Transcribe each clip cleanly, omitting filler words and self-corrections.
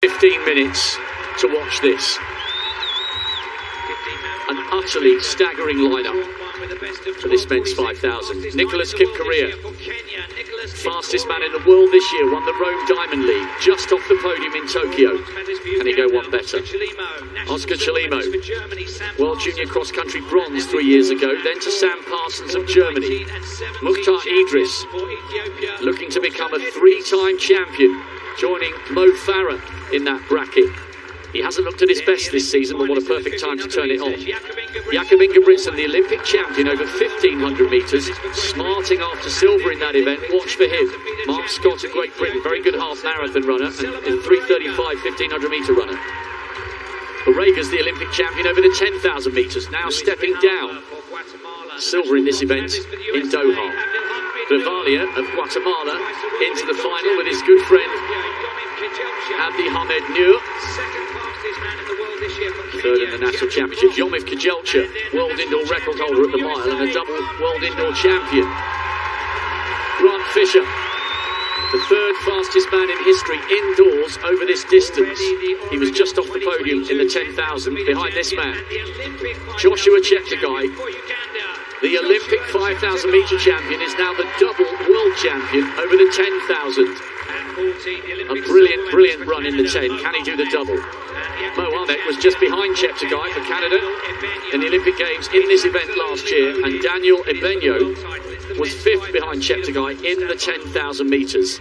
15 minutes to watch this. An utterly staggering lineup for this men's 5,000. Nicholas Kipkorir, fastest man in the world this year, won the Rome Diamond League, just off the podium in Tokyo. Can he go one better? Oscar Chelimo, World Junior Cross Country bronze 3 years ago, then to Sam Parsons of Germany. Mukhtar Idris, looking to become a three-time champion, joining Mo Farah in that bracket. He hasn't looked at his best this season, but what a perfect time to turn it on. Jakob Ingebrigtsen, the Olympic champion over 1,500 metres, smarting after silver in that event. Watch for him. Mark Scott of Great Britain, very good half marathon runner, and 3:35 1,500 metre runner. Barrega's the Olympic champion over the 10,000 metres, now stepping down. Silver in this event in Doha. Vivalia of Guatemala into the final with his good friend Abdi Hamed Nur. Third in the national championship. Yomif Kejelcha, world indoor record holder at the mile and a double world indoor champion. Grant Fisher, the third fastest man in history indoors over this distance. He was just off the podium in the 10,000 behind this man. Joshua Cheptegei, the Olympic 5,000 metre champion, is now the double world champion over the 10,000. A brilliant run in the 10. Can he do the double? Mo Ahmed was just behind Cheptegei for Canada in the Olympic Games in this event last year, and Daniel Ebenyo was fifth behind Cheptegei in the 10,000 metres.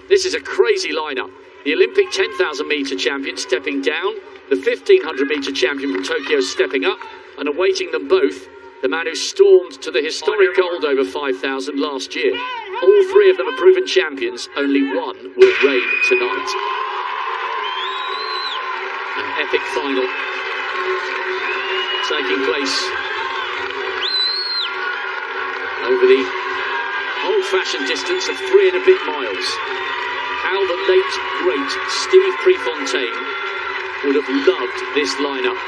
This is a crazy lineup. The Olympic 10,000 metre champion stepping down, the 1,500 metre champion from Tokyo stepping up, and awaiting them both, the man who stormed to the historic gold over 5,000 last year. All three of them are proven champions. Only one will reign tonight. An epic final taking place over the old-fashioned distance of 3 and a bit miles. How the late, great Steve Prefontaine would have loved this lineup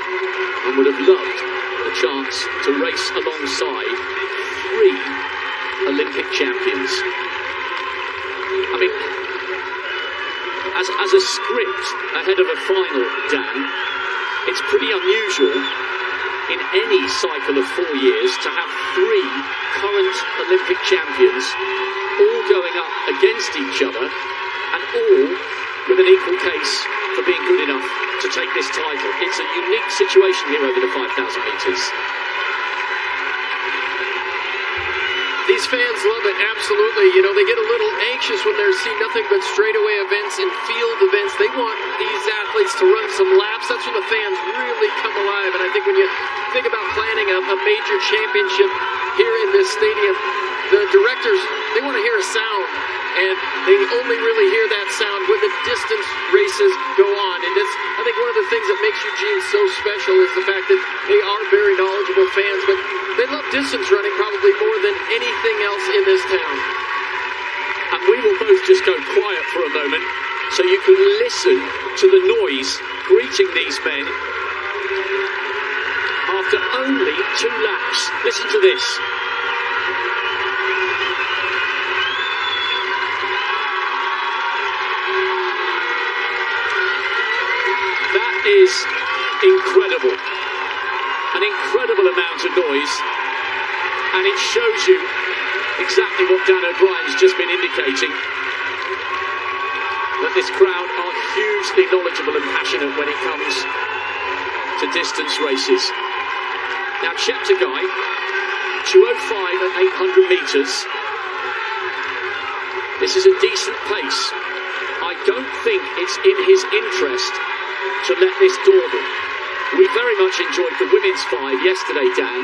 and would have loved the chance to race alongside 3 Olympic champions. I mean, as a script ahead of a final, Dan, it's pretty unusual in any cycle of 4 years to have 3 current Olympic champions all going up against each other and all with an equal case for being good enough to take this title. It's a unique situation here over the 5,000 metres. These fans love it, absolutely. You know, they get a little anxious when they're seeing nothing but straightaway events and field events. They want these athletes to run some laps. That's when the fans really come alive. And I think when you think about planning a major championship here in this stadium, the directors, they want to hear a sound. And they only really hear that sound when the distance races go on. And that's, I think, one of the things that makes Eugene so special is the fact that they are very knowledgeable fans, but they love distance running probably more than anything else in this town. And we will both just go quiet for a moment so you can listen to the noise greeting these men after only 2 laps. Listen to this. Is incredible. An incredible amount of noise, and it shows you exactly what Dan O'Brien's just been indicating, that this crowd are hugely knowledgeable and passionate when it comes to distance races. Now Cheptegei, 2:05 at 800 metres. This is a decent pace. I don't think it's in his interest to let this dawdle. We very much enjoyed the women's 5 yesterday, Dan,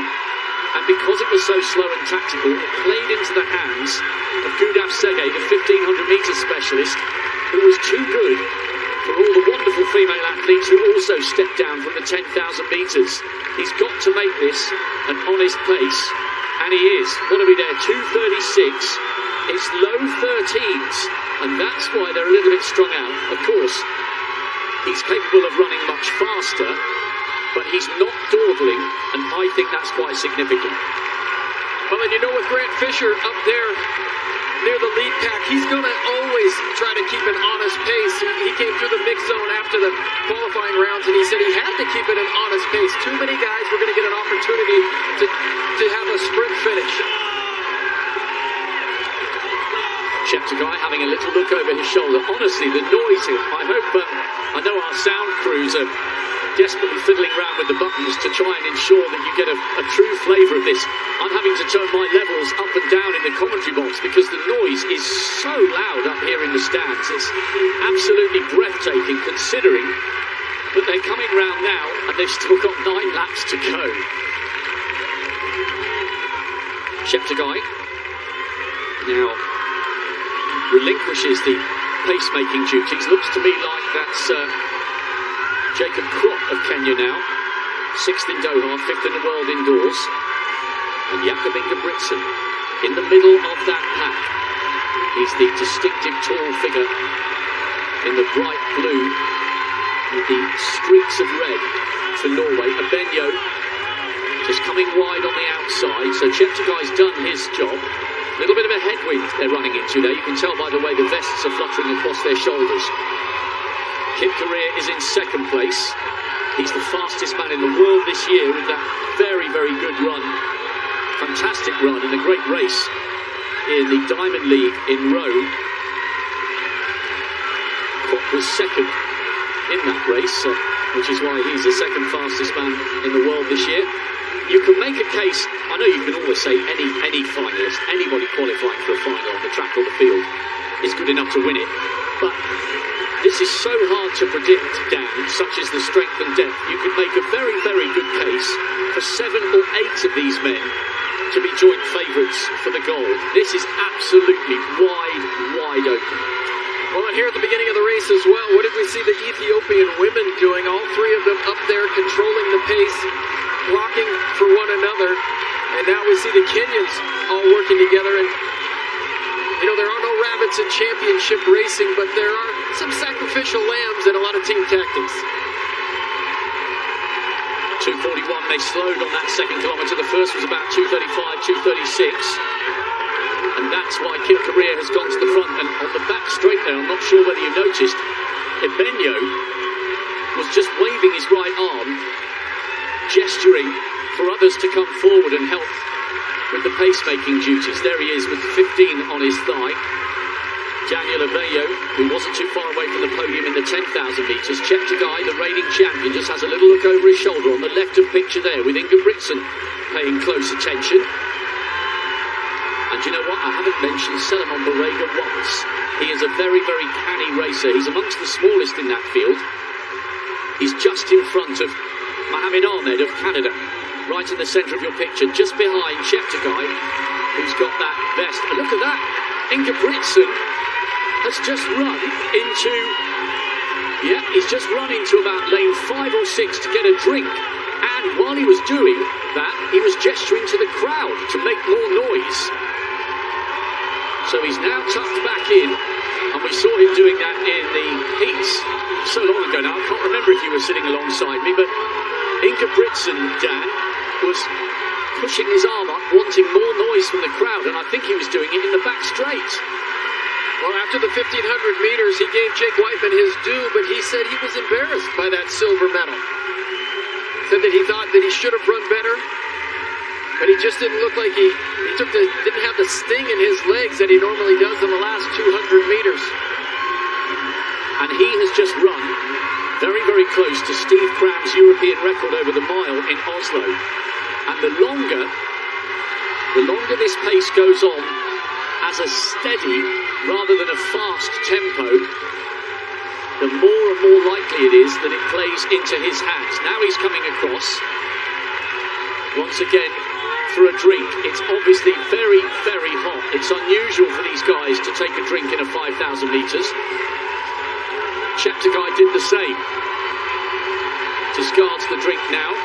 and because it was so slow and tactical, it played into the hands of Gudav Sege, the 1,500 metre specialist, who was too good for all the wonderful female athletes who also stepped down from the 10,000 metres. He's got to make this an honest pace, and he is. What are we there? 2:36. It's low 13s, and that's why they're a little bit strung out. Of course, he's capable of running much faster, but he's not dawdling, and I think that's quite significant. Well, and you know, with Grant Fisher up there near the lead pack. He's going to always try to keep an honest pace. He came through the mix zone after the qualifying rounds, and he said he had to keep it an honest pace. Too many guys were going to get an opportunity to have a sprint finish. Cheptegei having a little look over his shoulder. Honestly, the noise here, I know our sound crews are desperately fiddling around with the buttons to try and ensure that you get a true flavour of this. I'm having to turn my levels up and down in the commentary box because the noise is so loud up here in the stands. It's absolutely breathtaking considering that they're coming round now and they've still got 9 laps to go. Cheptegei now relinquishes the pacemaking duties. Looks to me like that's Jacob Krop of Kenya now. 6th in Doha, 5th in the world indoors. And Jakob Ingebrigtsen in the middle of that pack. He's the distinctive tall figure in the bright blue with the streaks of red for Norway. Abenyo just coming wide on the outside. So Cheptegei's done his job. A little bit of a headwind they're running into there. You can tell by the way the vests are fluttering across their shoulders. Kip Korir is in 2nd place. He's the fastest man in the world this year with that very, very good run. Fantastic run and a great race in the Diamond League in Rome. Kop was 2nd in that race, which is why he's the 2nd fastest man in the world this year. You can make a case, I know you can always say any finalist, anybody qualifying for a final on the track or the field is good enough to win it. But this is so hard to predict, Dan, such as the strength and depth. You could make a very, very good case for 7 or 8 of these men to be joint favourites for the gold. This is absolutely wide open. Well, and here at the beginning of the race as well, what did we see the Ethiopian women doing? All 3 of them up there controlling the pace, blocking for one another, and now we see the Kenyans all working together. And you know, there are no rabbits in championship racing, but there are some sacrificial lambs and a lot of team tactics. 2:41, they slowed on that 2nd kilometre. The first was about 2:35, 2:36. And that's why Kip Korir has gone to the front. And on the back straight there, I'm not sure whether you noticed, Abenyo was just waving his right arm, gesturing for others to come forward and help with the pacemaking duties. There he is with 15 on his thigh. Daniel Abenyo, who wasn't too far away from the podium in the 10,000 metres. Cheptegei, the reigning champion, just has a little look over his shoulder on the left of picture there with Ingebrigtsen paying close attention. And you know what? I haven't mentioned Selemon Barega once. He is a very, very canny racer. He's amongst the smallest in that field. He's just in front of Mohamed Ahmed of Canada, right in the centre of your picture, just behind Cheptegei, who's got that vest. And look at that. Ingebrigtsen has just run into, he's just run into about lane 5 or 6 to get a drink. And while he was doing that, he was gesturing to the crowd to make more noise. So he's now tucked back in, and we saw him doing that in the heats so long ago now. I can't remember if you were sitting alongside me, but Ingebrigtsen, Dan, was pushing his arm up, wanting more noise from the crowd, and I think he was doing it in the back straight. Well, after the 1,500 meters, he gave Jake Whiteman his due, but he said he was embarrassed by that silver medal. Said that he thought that he should have run better, but he just didn't look like he didn't have the sting in his legs that he normally does in the last 200 meters. And he has just run very, very close to Steve Cram's European record over the mile in Oslo. And the longer this pace goes on as a steady rather than a fast tempo, the more and more likely it is that it plays into his hands. Now he's coming across once again for a drink. It's obviously very, very hot. It's unusual for these guys to take a drink in a 5,000 metres. Cheptegei did the same. Discards the drink now.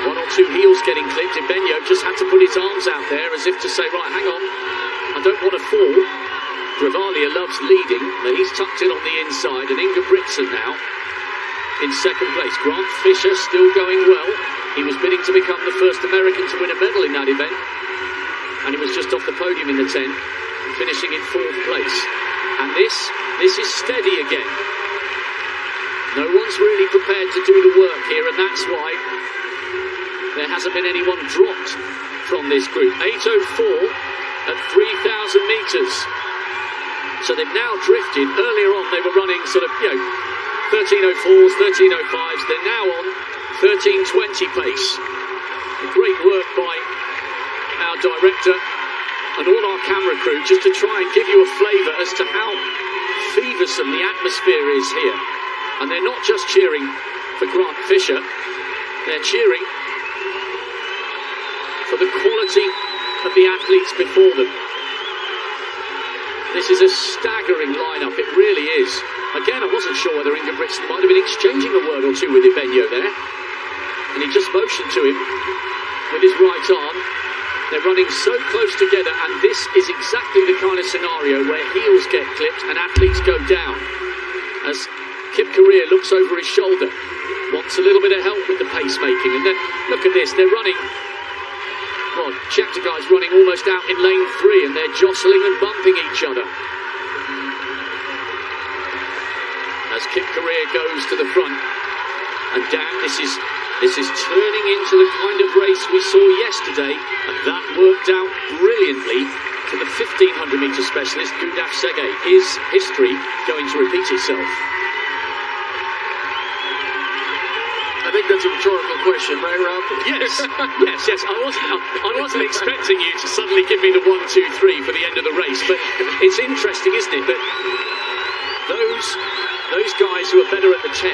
1 or 2 heels getting clipped. Abenyo just had to put his arms out there as if to say, right, hang on, I don't want to fall. Gravalia loves leading, but he's tucked in on the inside, and Ingebrigtsen now in 2nd place. Grant Fisher still going well. He was bidding to become the first American to win a medal in that event. and he was just off the podium in the 10, finishing in 4th place. And this is steady again. No one's really prepared to do the work here, and that's why there hasn't been anyone dropped from this group. 8:04 at 3,000 metres. So they've now drifted. Earlier on they were running sort of, 13:04s, 13:05s. They're now on 13:20 pace. Great work by our director and all our camera crew just to try and give you a flavour as to how feversome the atmosphere is here. And they're not just cheering for Grant Fisher, they're cheering for the quality of the athletes before them. This is a staggering lineup, it really is. Again, I wasn't sure whether Ingebrigtsen might have been exchanging a word or two with Ibenyo there. And he just motioned to him with his right arm. They're running so close together, and this is exactly the kind of scenario where heels get clipped and athletes go down. As Kip Korea looks over his shoulder, wants a little bit of help with the pacemaking, and then look at this, they're running. Well, Cheptegei's running almost out in lane 3, and they're jostling and bumping each other. As Kip Korea goes to the front, and Dan, this is turning into the kind of race we saw yesterday, and that worked out brilliantly for the 1500 metre specialist Gundaf Sege. Is history going to repeat itself? I think that's a rhetorical question, right, Rob? Yes. I wasn't expecting you to suddenly give me the 1, 2, 3 for the end of the race, but it's interesting, isn't it, that those guys who are better at the 10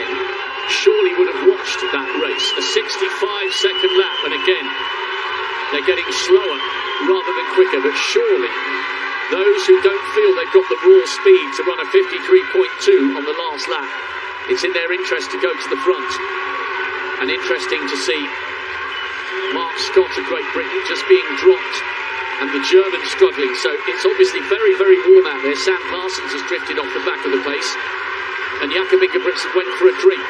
surely would have watched that race. A 65-second lap, and again, they're getting slower rather than quicker, but surely those who don't feel they've got the raw speed to run a 53.2 on the last lap, it's in their interest to go to the front. And interesting to see Mark Scott of Great Britain just being dropped and the Germans struggling. So it's obviously very, very warm out there. Sam Parsons has drifted off the back of the pace, and Jakob Ingebrigtsen went for a drink.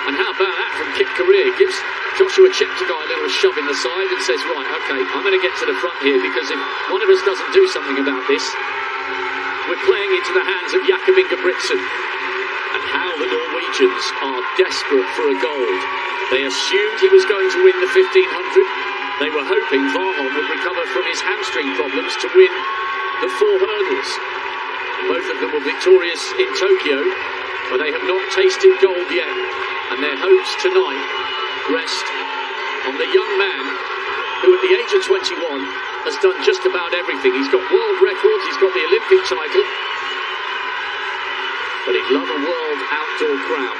And how about that from Kip Korea? Gives Joshua Cheptegei a little shove in the side and says, right, okay, I'm going to get to the front here, because if one of us doesn't do something about this, we're playing into the hands of Jakob Ingebrigtsen. And how the Norwegians are desperate for a gold. They assumed he was going to win the 1500. They were hoping Warholm would recover from his hamstring problems to win the 4 hurdles. Both of them were victorious in Tokyo, but they have not tasted gold yet. And their hopes tonight rest on the young man who at the age of 21 has done just about everything. He's got world records, he's got the Olympic title, but he'd love a world outdoor crown.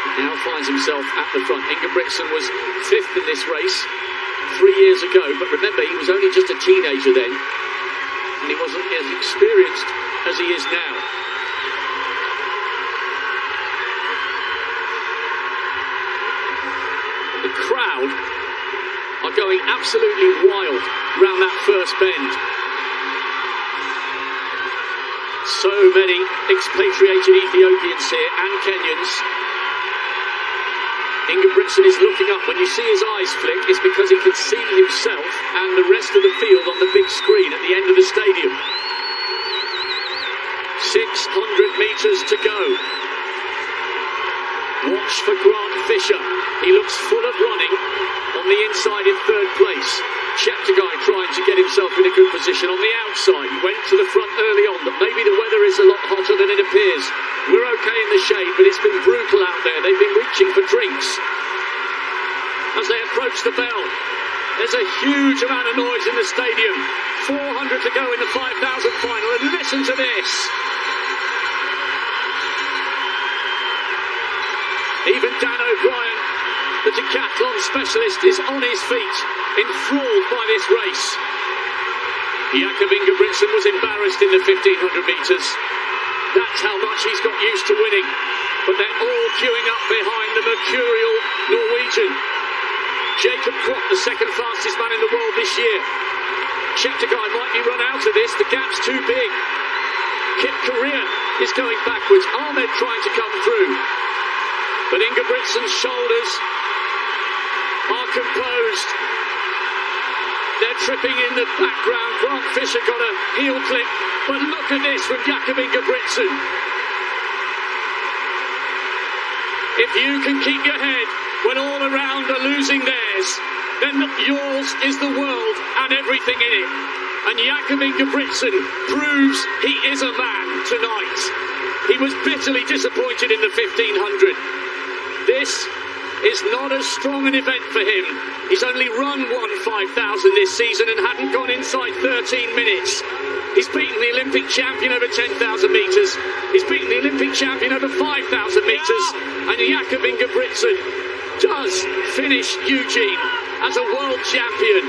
He now finds himself at the front. Ingebrigtsen was 5th in this race 3 years ago, but remember, he was only just a teenager then, and he wasn't as experienced as he is now. The crowd are going absolutely wild round that first bend. So many expatriated Ethiopians here and Kenyans. Ingebrigtsen is looking up. When you see his eyes flick, it's because he can see himself and the rest of the field on the big screen at the end of the stadium. 600 metres to go. Watch for Grant Fisher. He looks full of running on the inside in 3rd place. Cheptegei trying to get himself in a good position on the outside. He went to the front early on, but maybe the weather is a lot hotter than it appears. We're okay in the shade, but it's been brutal out there. They've been reaching for drinks as they approach the bell. There's a huge amount of noise in the stadium. 400 to go in the 5,000 final, and listen to this. Even Dan O'Brien, the decathlon specialist, is on his feet, enthralled by this race. Jakob Ingebrigtsen was embarrassed in the 1500 metres. That's how much he's got used to winning. But they're all queuing up behind the mercurial Norwegian. Jacob Kropp, the 2nd fastest man in the world this year. Cheptegei might be run out of this. The gap's too big. Kip Korea is going backwards. Ahmed trying to come through. But Ingebrigtsen's shoulders are composed. They're tripping in the background. Grant Fisher got a heel clip. But look at this from Jakob Ingebrigtsen. If you can keep your head when all around are losing theirs, then yours is the world and everything in it. And Jakob Ingebrigtsen proves he is a man tonight. He was bitterly disappointed in the 1500. This is not as strong an event for him. He's only run one 5,000 this season and hadn't gone inside 13 minutes. He's beaten the Olympic champion over 10,000 metres. He's beaten the Olympic champion over 5,000 metres. And Jakob Ingebrigtsen does finish Eugene as a world champion.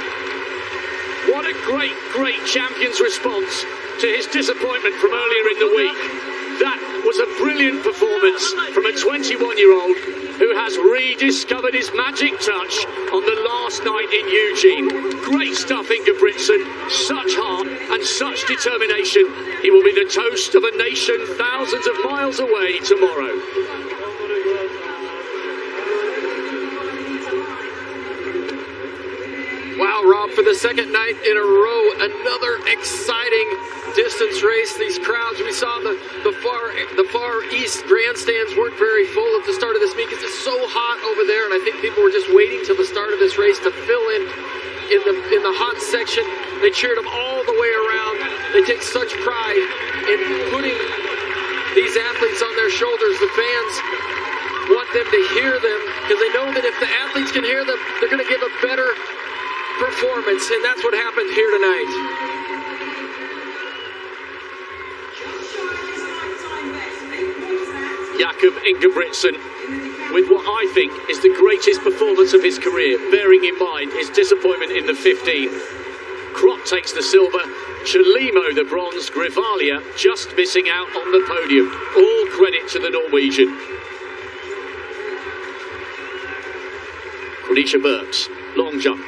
What a great, great champion's response to his disappointment from earlier in the week. That was a brilliant performance from a 21-year-old who has rediscovered his magic touch on the last night in Eugene. Great stuff, Ingebrigtsen. Such heart and such determination. He will be the toast of a nation thousands of miles away tomorrow. Wow, Rob, for the second night in a row, another exciting distance race. These crowds, we saw the far east grandstands weren't very full at the start of this meet because it's so hot over there, and I think people were just waiting till the start of this race to fill in the hot section. They cheered them all the way around. They take such pride in putting these athletes on their shoulders. The fans want them to hear them because they know that if the athletes can hear them, they're going to give a better performance, and that's what happened here tonight. Jakob Ingebrigtsen with what I think is the greatest performance of his career, bearing in mind his disappointment in the 15. Krop takes the silver, Chelimo the bronze, Grivalia just missing out on the podium. All credit to the Norwegian. Cornelia Burks, long jump.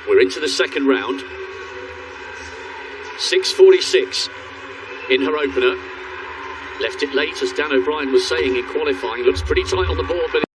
We're into the second round. 6:46 in her opener. Left it late, as Dan O'Brien was saying in qualifying. Looks pretty tight on the board, but